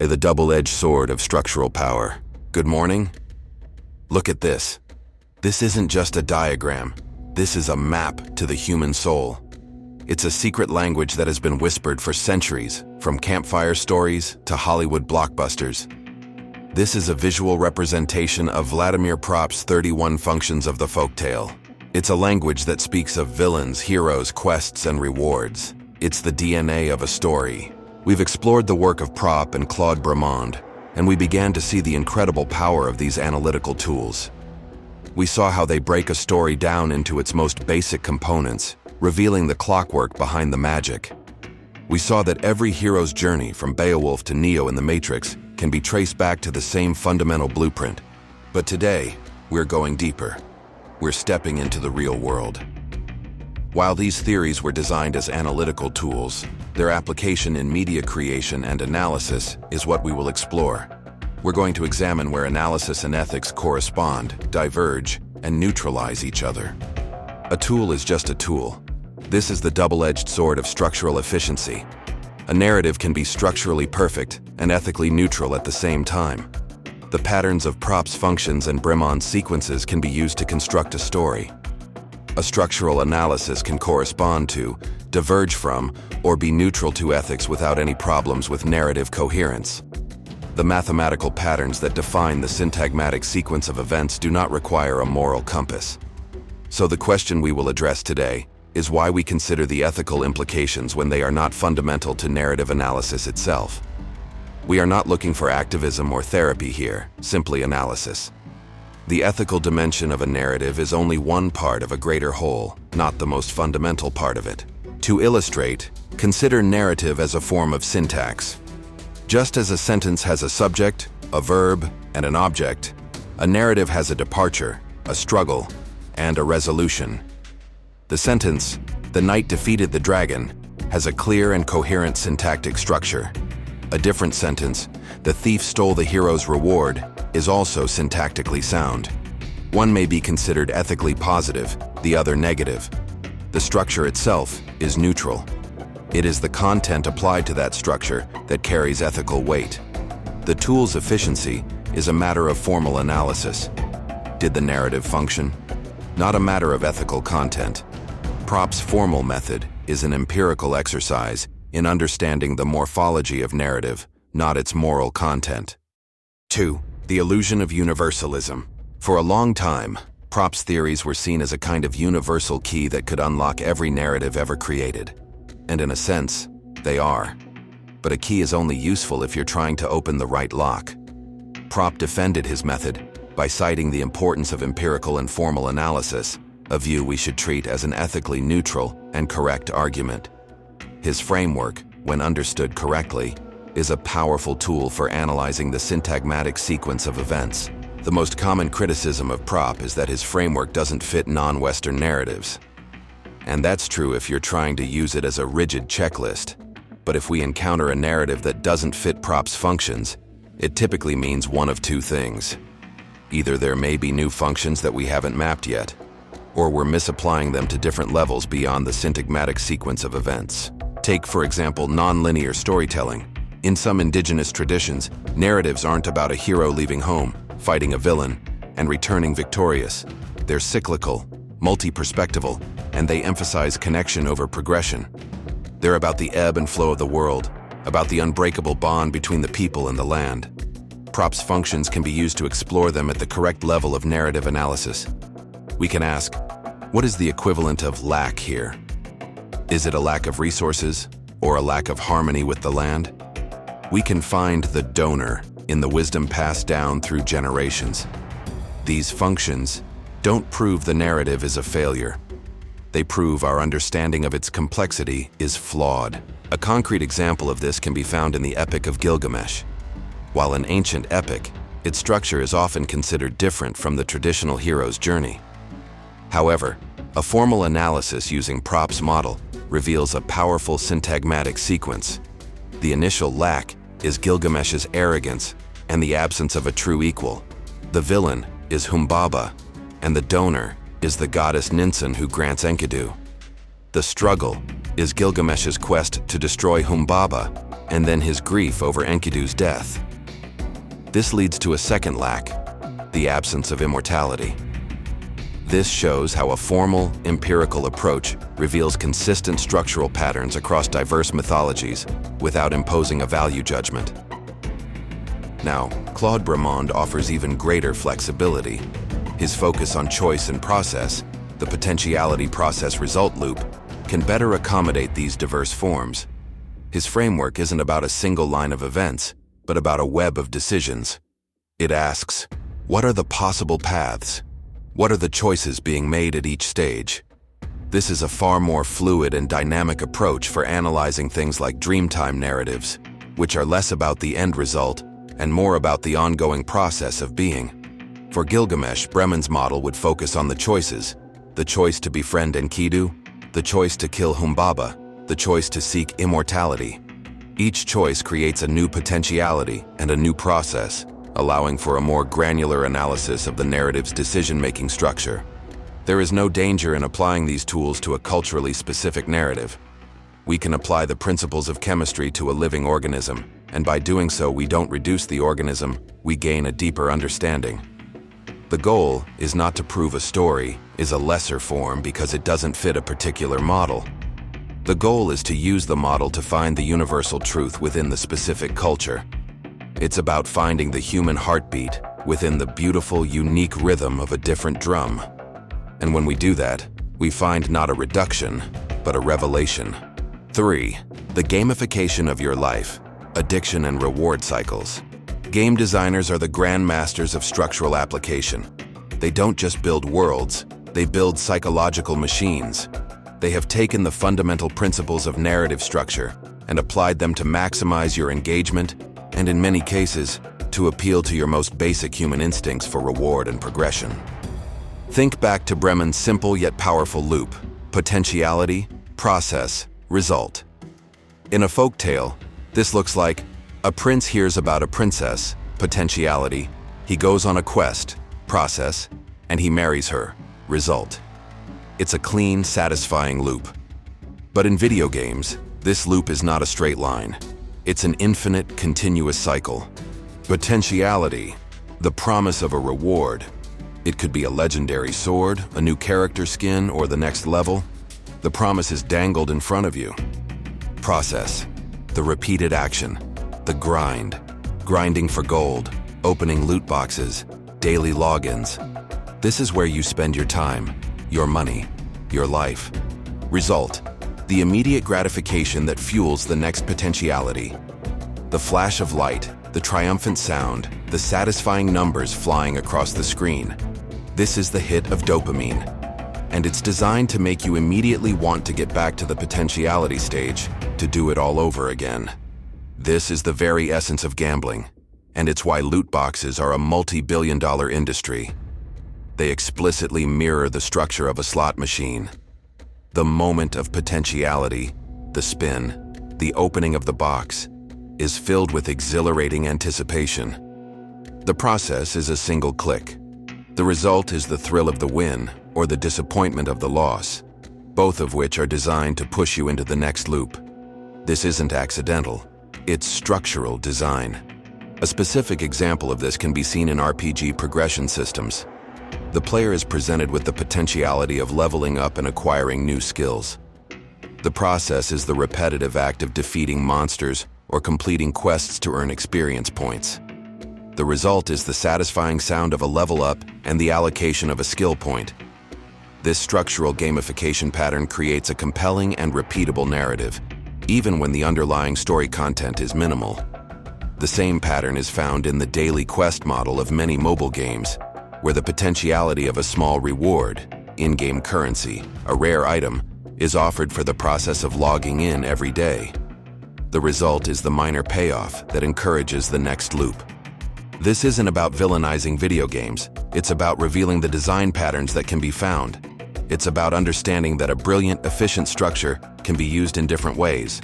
The double-edged sword of structural power. Good morning? Look at this. This isn't just a diagram. This is a map to the human soul. It's a secret language that has been whispered for centuries, from campfire stories to Hollywood blockbusters. This is a visual representation of Vladimir Propp's 31 functions of the folktale. It's a language that speaks of villains, heroes, quests, and rewards. It's the DNA of a story. We've explored the work of Propp and Bremond, and we began to see the incredible power of these analytical tools. We saw how they break a story down into its most basic components, revealing the clockwork behind the magic. We saw that every hero's journey, from Beowulf to Neo in the Matrix, can be traced back to the same fundamental blueprint. But today, we're going deeper. We're stepping into the real world. While these theories were designed as analytical tools, their application in media creation and analysis is what we will explore. We're going to examine where analysis and ethics correspond, diverge, and neutralize each other. A tool is just a tool. This is the double-edged sword of structural efficiency. A narrative can be structurally perfect and ethically neutral at the same time. The patterns of Propp's functions and Bremond's sequences can be used to construct a story. A structural analysis can correspond to, diverge from, or be neutral to ethics without any problems with narrative coherence. The mathematical patterns that define the syntagmatic sequence of events do not require a moral compass. So the question we will address today is why we consider the ethical implications when they are not fundamental to narrative analysis itself. We are not looking for activism or therapy here, simply analysis. The ethical dimension of a narrative is only one part of a greater whole, not the most fundamental part of it. To illustrate, consider narrative as a form of syntax. Just as a sentence has a subject, a verb, and an object, a narrative has a departure, a struggle, and a resolution. The sentence, "The knight defeated the dragon," has a clear and coherent syntactic structure. A different sentence, "The thief stole the hero's reward," is also syntactically sound. One may be considered ethically positive, the other negative. The structure itself is neutral. It is the content applied to that structure that carries ethical weight. The tool's efficiency is a matter of formal analysis. Did the narrative function? Not a matter of ethical content. Propp's formal method is an empirical exercise in understanding the morphology of narrative, not its moral content. 2. The illusion of universalism. For a long time, Propp's theories were seen as a kind of universal key that could unlock every narrative ever created. And in a sense, they are. But a key is only useful if you're trying to open the right lock. Propp defended his method by citing the importance of empirical and formal analysis, a view we should treat as an ethically neutral and correct argument. His framework, when understood correctly, is a powerful tool for analyzing the syntagmatic sequence of events. The most common criticism of Propp is that his framework doesn't fit non-Western narratives. And that's true if you're trying to use it as a rigid checklist. But if we encounter a narrative that doesn't fit Propp's functions, it typically means one of two things. Either there may be new functions that we haven't mapped yet, or we're misapplying them to different levels beyond the syntagmatic sequence of events. Take, for example, non-linear storytelling. In some indigenous traditions, narratives aren't about a hero leaving home, fighting a villain, and returning victorious. They're cyclical, multi-perspectival, and they emphasize connection over progression. They're about the ebb and flow of the world, about the unbreakable bond between the people and the land. Propp's functions can be used to explore them at the correct level of narrative analysis. We can ask, what is the equivalent of lack here? Is it a lack of resources, or a lack of harmony with the land? We can find the donor in the wisdom passed down through generations. These functions don't prove the narrative is a failure. They prove our understanding of its complexity is flawed. A concrete example of this can be found in the Epic of Gilgamesh. While an ancient epic, its structure is often considered different from the traditional hero's journey. However, a formal analysis using Propp's model reveals a powerful syntagmatic sequence. The initial lack is Gilgamesh's arrogance and the absence of a true equal. The villain is Humbaba, and the donor is the goddess Ninsun who grants Enkidu. The struggle is Gilgamesh's quest to destroy Humbaba and then his grief over Enkidu's death. This leads to a second lack, the absence of immortality. This shows how a formal, empirical approach reveals consistent structural patterns across diverse mythologies without imposing a value judgment. Now, Propp and Bremond offers even greater flexibility. His focus on choice and process, the potentiality process-result loop, can better accommodate these diverse forms. His framework isn't about a single line of events, but about a web of decisions. It asks, what are the possible paths? What are the choices being made at each stage? This is a far more fluid and dynamic approach for analyzing things like Dreamtime narratives, which are less about the end result and more about the ongoing process of being. For Gilgamesh, Bremond's model would focus on the choices: the choice to befriend Enkidu, the choice to kill Humbaba, the choice to seek immortality. Each choice creates a new potentiality and a new process, allowing for a more granular analysis of the narrative's decision-making structure. There is no danger in applying these tools to a culturally specific narrative. We can apply the principles of chemistry to a living organism, and by doing so we don't reduce the organism, we gain a deeper understanding. The goal is not to prove a story is a lesser form because it doesn't fit a particular model. The goal is to use the model to find the universal truth within the specific culture. It's about finding the human heartbeat within the beautiful, unique rhythm of a different drum. And when we do that, we find not a reduction, but a revelation. 3. The gamification of your life, addiction and reward cycles. Game designers are the grandmasters of structural application. They don't just build worlds, they build psychological machines. They have taken the fundamental principles of narrative structure and applied them to maximize your engagement and, in many cases, to appeal to your most basic human instincts for reward and progression. Think back to Bremond's simple yet powerful loop: potentiality, process, result. In a folk tale, this looks like a prince hears about a princess, potentiality, he goes on a quest, process, and he marries her, result. It's a clean, satisfying loop. But in video games, this loop is not a straight line. It's an infinite, continuous cycle. Potentiality, the promise of a reward. It could be a legendary sword, a new character skin, or the next level. The promise is dangled in front of you. Process, the repeated action, the grind. Grinding for gold, opening loot boxes, daily logins. This is where you spend your time, your money, your life. Result, the immediate gratification that fuels the next potentiality. The flash of light, the triumphant sound, the satisfying numbers flying across the screen. This is the hit of dopamine, and it's designed to make you immediately want to get back to the potentiality stage, to do it all over again. This is the very essence of gambling, and it's why loot boxes are a multi-billion-dollar industry. They explicitly mirror the structure of a slot machine. The moment of potentiality, the spin, the opening of the box, is filled with exhilarating anticipation. The process is a single click. The result is the thrill of the win or the disappointment of the loss, both of which are designed to push you into the next loop. This isn't accidental, it's structural design. A specific example of this can be seen in RPG progression systems. The player is presented with the potentiality of leveling up and acquiring new skills. The process is the repetitive act of defeating monsters or completing quests to earn experience points. The result is the satisfying sound of a level up and the allocation of a skill point. This structural gamification pattern creates a compelling and repeatable narrative, even when the underlying story content is minimal. The same pattern is found in the daily quest model of many mobile games, where the potentiality of a small reward, in-game currency, a rare item, is offered for the process of logging in every day. The result is the minor payoff that encourages the next loop. This isn't about villainizing video games, it's about revealing the design patterns that can be found. It's about understanding that a brilliant, efficient structure can be used in different ways.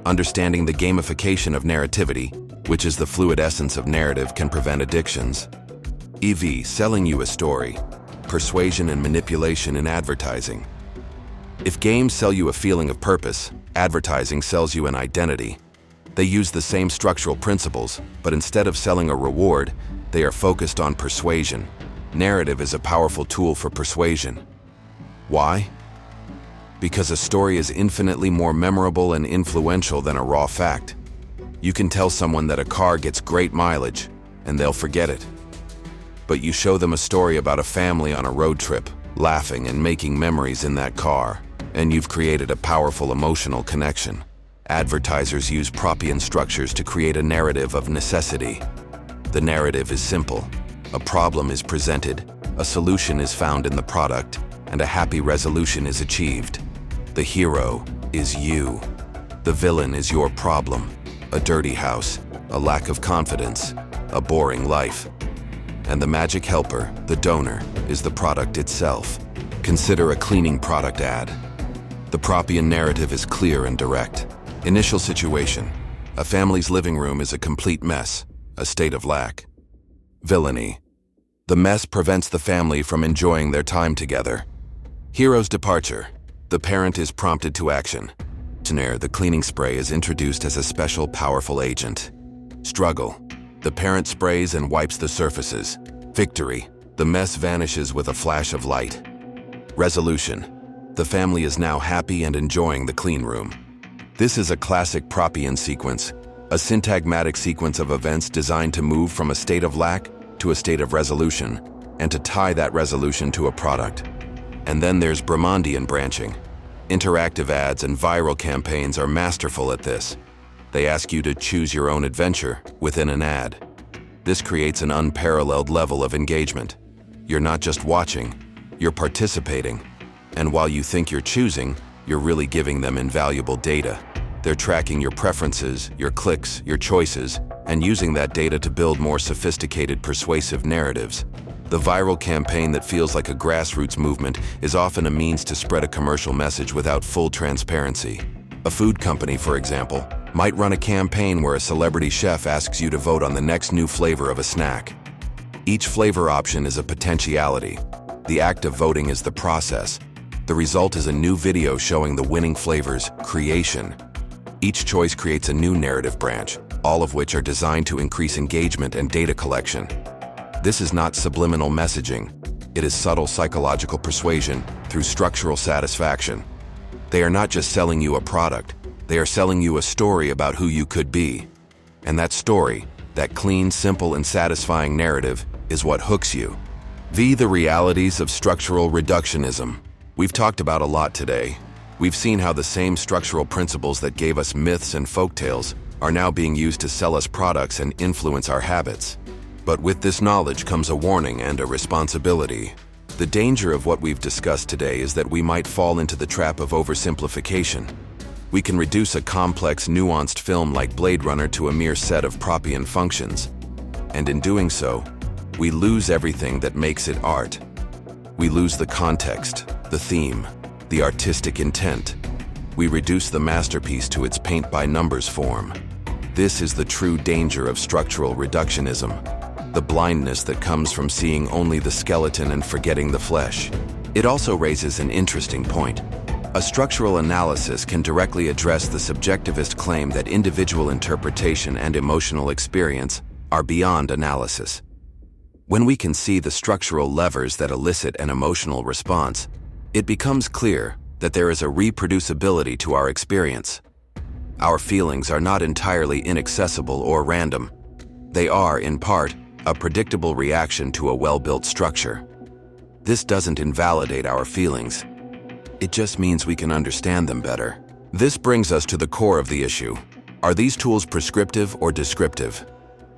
Understanding the gamification of narrativity, which is the fluid essence of narrative, can prevent addictions. EV, selling you a story, persuasion and manipulation in advertising. If games sell you a feeling of purpose, advertising sells you an identity. They use the same structural principles, but instead of selling a reward, they are focused on persuasion. Narrative is a powerful tool for persuasion. Why? Because a story is infinitely more memorable and influential than a raw fact. You can tell someone that a car gets great mileage, and they'll forget it. But you show them a story about a family on a road trip, laughing and making memories in that car, and you've created a powerful emotional connection. Advertisers use Proppian structures to create a narrative of necessity. The narrative is simple. A problem is presented, a solution is found in the product, and a happy resolution is achieved. The hero is you. The villain is your problem. A dirty house, a lack of confidence, a boring life. And the magic helper, the donor, is the product itself. Consider a cleaning product ad. The Proppian narrative is clear and direct. Initial situation: a family's living room is a complete mess, a state of lack. Villainy: the mess prevents the family from enjoying their time together. Hero's departure: the parent is prompted to action. The cleaning spray is introduced as a special powerful agent. Struggle: the parent sprays and wipes the surfaces. Victory: the mess vanishes with a flash of light. Resolution: the family is now happy and enjoying the clean room. This is a classic Proppian sequence, a syntagmatic sequence of events designed to move from a state of lack to a state of resolution, and to tie that resolution to a product. And then there's Bremondian branching. Interactive ads and viral campaigns are masterful at this. They ask you to choose your own adventure within an ad. This creates an unparalleled level of engagement. You're not just watching, you're participating. And while you think you're choosing, you're really giving them invaluable data. They're tracking your preferences, your clicks, your choices, and using that data to build more sophisticated, persuasive narratives. The viral campaign that feels like a grassroots movement is often a means to spread a commercial message without full transparency. A food company, for example, might run a campaign where a celebrity chef asks you to vote on the next new flavor of a snack. Each flavor option is a potentiality. The act of voting is the process. The result is a new video showing the winning flavor's creation. Each choice creates a new narrative branch, all of which are designed to increase engagement and data collection. This is not subliminal messaging. It is subtle psychological persuasion through structural satisfaction. They are not just selling you a product, they are selling you a story about who you could be. And that story, that clean, simple, and satisfying narrative, is what hooks you. The realities of structural reductionism. We've talked about a lot today. We've seen how the same structural principles that gave us myths and folktales are now being used to sell us products and influence our habits. But with this knowledge comes a warning and a responsibility. The danger of what we've discussed today is that we might fall into the trap of oversimplification. We can reduce a complex, nuanced film like Blade Runner to a mere set of Proppian functions. And in doing so, we lose everything that makes it art. We lose the context, the theme, the artistic intent. We reduce the masterpiece to its paint-by-numbers form. This is the true danger of structural reductionism, the blindness that comes from seeing only the skeleton and forgetting the flesh. It also raises an interesting point. A structural analysis can directly address the subjectivist claim that individual interpretation and emotional experience are beyond analysis. When we can see the structural levers that elicit an emotional response, it becomes clear that there is a reproducibility to our experience. Our feelings are not entirely inaccessible or random. They are, in part, a predictable reaction to a well-built structure. This doesn't invalidate our feelings. It just means we can understand them better. This brings us to the core of the issue. Are these tools prescriptive or descriptive?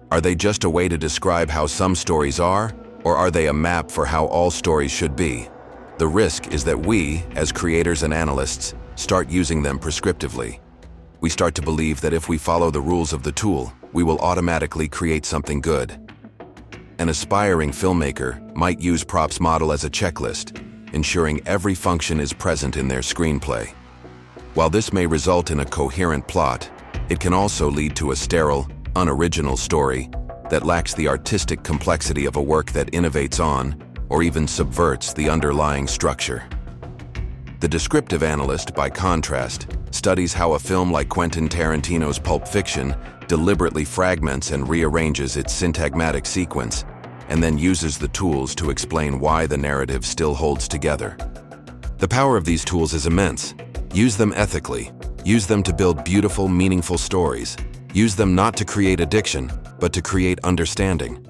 Are they just a way to describe how some stories are, or are they a map for how all stories should be? The risk is that we, as creators and analysts, start using them prescriptively. We start to believe that if we follow the rules of the tool, we will automatically create something good. An aspiring filmmaker might use Propp's model as a checklist, ensuring every function is present in their screenplay. While this may result in a coherent plot, it can also lead to a sterile, unoriginal story that lacks the artistic complexity of a work that innovates on, or even subverts, the underlying structure. The descriptive analyst, by contrast, studies how a film like Quentin Tarantino's Pulp Fiction deliberately fragments and rearranges its syntagmatic sequence, and then uses the tools to explain why the narrative still holds together. The power of these tools is immense. Use them ethically. Use them to build beautiful, meaningful stories. Use them not to create addiction, but to create understanding.